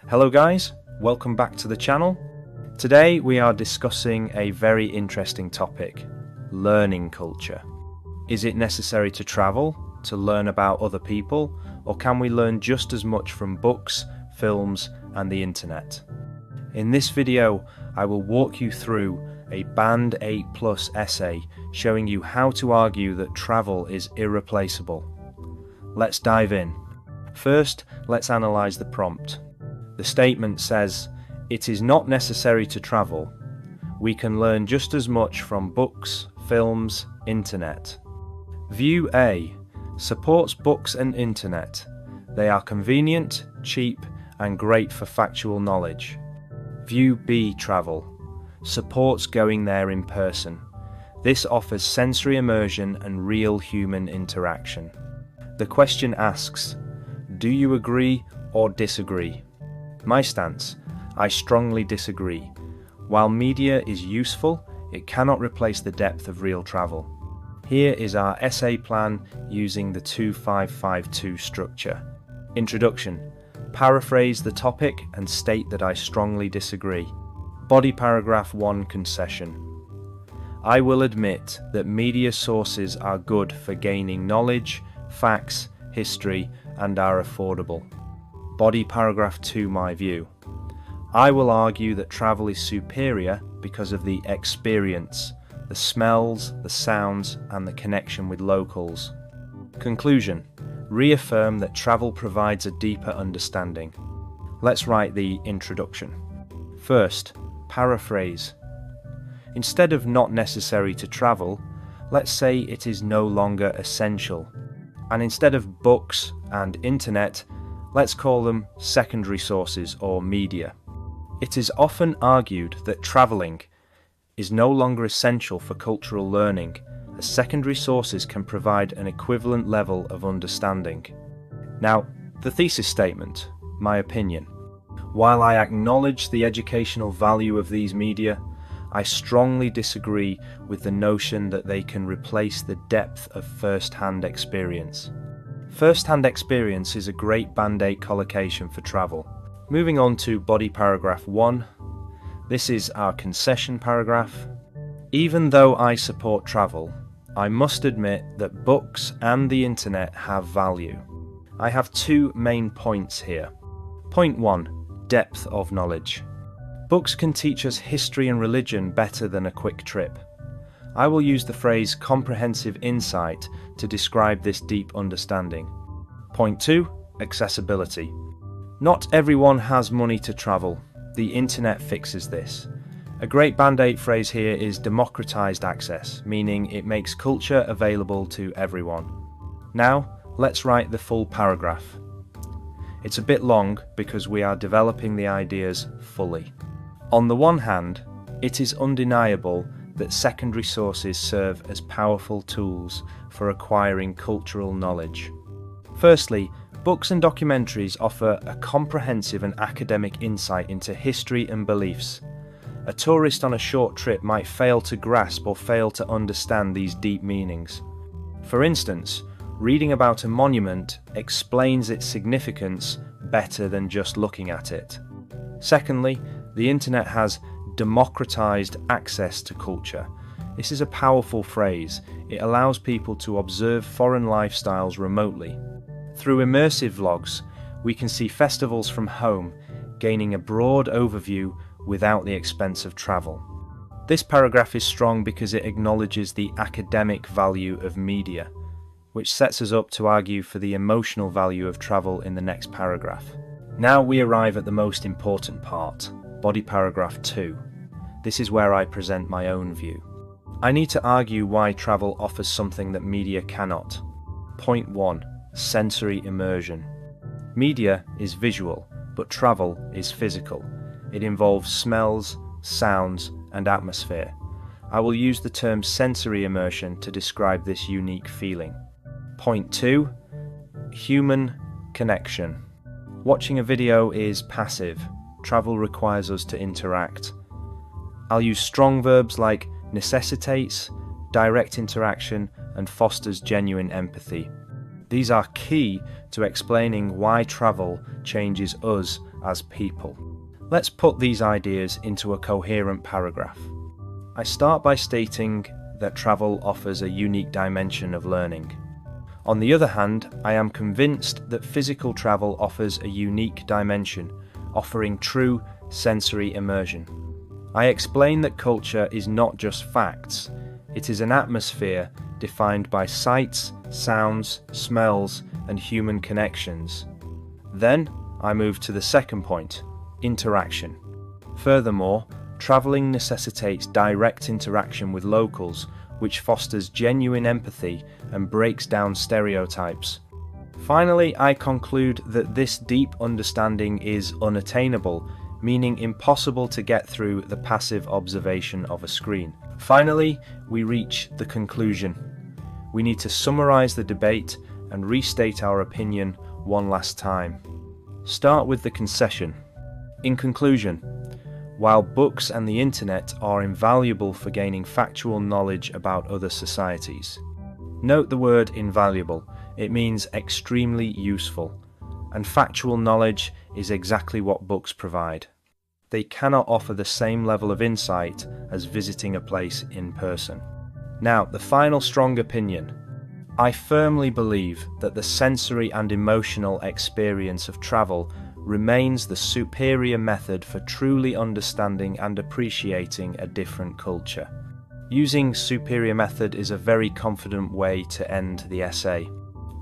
Hello guys, welcome back to the channel. Today we are discussing a very interesting topic, learning culture. Is it necessary to travel to learn about other people, or can we learn just as much from books, films and the internet? In this video I will walk you through a Band 8+ essay showing you how to argue that travel is irreplaceable. Let's dive in. First, let's analyse the prompt. The statement says, "It is not necessary to travel. We can learn just as much from books, films, internet." View A supports books and internet. They are convenient, cheap, and great for factual knowledge. View B, travel, supports going there in person. This offers sensory immersion and real human interaction. The question asks, do you agree or disagree? My stance, I strongly disagree. While media is useful, it cannot replace the depth of real travel. Here is our essay plan using the 2552 structure. Introduction. Paraphrase the topic and state that I strongly disagree. Body paragraph 1 concession. I will admit that media sources are good for gaining knowledge, facts, history, and are affordable. Body paragraph 2 my view. I will argue that travel is superior because of the experience, the smells, the sounds, and the connection with locals. Conclusion. Reaffirm that travel provides a deeper understanding. Let's write the introduction. First, paraphrase. Instead of not necessary to travel, let's say it is no longer essential. And instead of books and internet, let's call them secondary sources or media. It is often argued that travelling is no longer essential for cultural learning, as secondary sources can provide an equivalent level of understanding. Now, the thesis statement, my opinion. While I acknowledge the educational value of these media, I strongly disagree with the notion that they can replace the depth of first-hand experience. First-hand experience is a great Band-Aid collocation for travel. Moving on to body paragraph 1. This is our concession paragraph. Even though I support travel, I must admit that books and the internet have value. I have two main points here. Point 1. Depth of knowledge. Books can teach us history and religion better than a quick trip. I will use the phrase comprehensive insight to describe this deep understanding. Point 2. Accessibility. Not everyone has money to travel. The internet fixes this. A great Band-Aid phrase here is democratized access, meaning it makes culture available to everyone. Now, let's write the full paragraph. It's a bit long because we are developing the ideas fully. On the one hand, it is undeniable that secondary sources serve as powerful tools for acquiring cultural knowledge. Firstly, books and documentaries offer a comprehensive and academic insight into history and beliefs. A tourist on a short trip might fail to grasp or fail to understand these deep meanings. For instance, reading about a monument explains its significance better than just looking at it. Secondly, the internet has democratized access to culture. This is a powerful phrase. It allows people to observe foreign lifestyles remotely. Through immersive vlogs, we can see festivals from home, gaining a broad overview without the expense of travel. This paragraph is strong because it acknowledges the academic value of media, which sets us up to argue for the emotional value of travel in the next paragraph. Now we arrive at the most important part, body paragraph 2. This is where I present my own view. I need to argue why travel offers something that media cannot. Point 1. Sensory immersion. Media is visual, but travel is physical. It involves smells, sounds, and atmosphere. I will use the term sensory immersion to describe this unique feeling. Point 2. Human connection. Watching a video is passive. Travel requires us to interact. I'll use strong verbs like necessitates, direct interaction, and fosters genuine empathy. These are key to explaining why travel changes us as people. Let's put these ideas into a coherent paragraph. I start by stating that travel offers a unique dimension of learning. On the other hand, I am convinced that physical travel offers a unique dimension, offering true sensory immersion. I explain that culture is not just facts, it is an atmosphere defined by sights, sounds, smells, and human connections. Then, I move to the second point, interaction. Furthermore, travelling necessitates direct interaction with locals, which fosters genuine empathy and breaks down stereotypes. Finally, I conclude that this deep understanding is unattainable, meaning impossible to get through the passive observation of a screen. Finally, we reach the conclusion. We need to summarise the debate and restate our opinion one last time. Start with the concession. In conclusion, while books and the internet are invaluable for gaining factual knowledge about other societies, note the word invaluable. It means extremely useful, and factual knowledge is exactly what books provide. They cannot offer the same level of insight as visiting a place in person. Now, the final strong opinion. I firmly believe that the sensory and emotional experience of travel remains the superior method for truly understanding and appreciating a different culture. Using superior method is a very confident way to end the essay.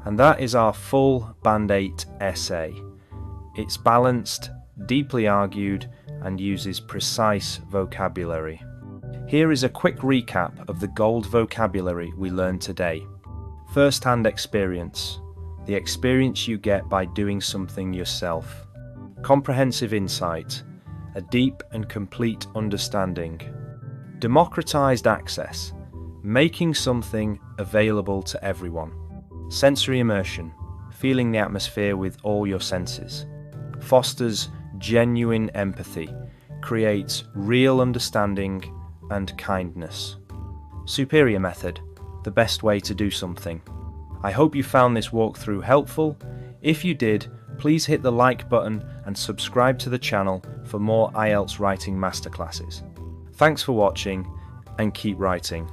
And that is our full Band 8 essay. It's balanced, deeply argued, and uses precise vocabulary. Here is a quick recap of the gold vocabulary we learned today. First-hand experience, the experience you get by doing something yourself. Comprehensive insight, a deep and complete understanding. Democratized access, making something available to everyone. Sensory immersion, feeling the atmosphere with all your senses. Fosters genuine empathy, creates real understanding and kindness. Superior method, the best way to do something. I hope you found this walkthrough helpful. If you did, please hit the like button and subscribe to the channel for more IELTS writing masterclasses. Thanks for watching and keep writing.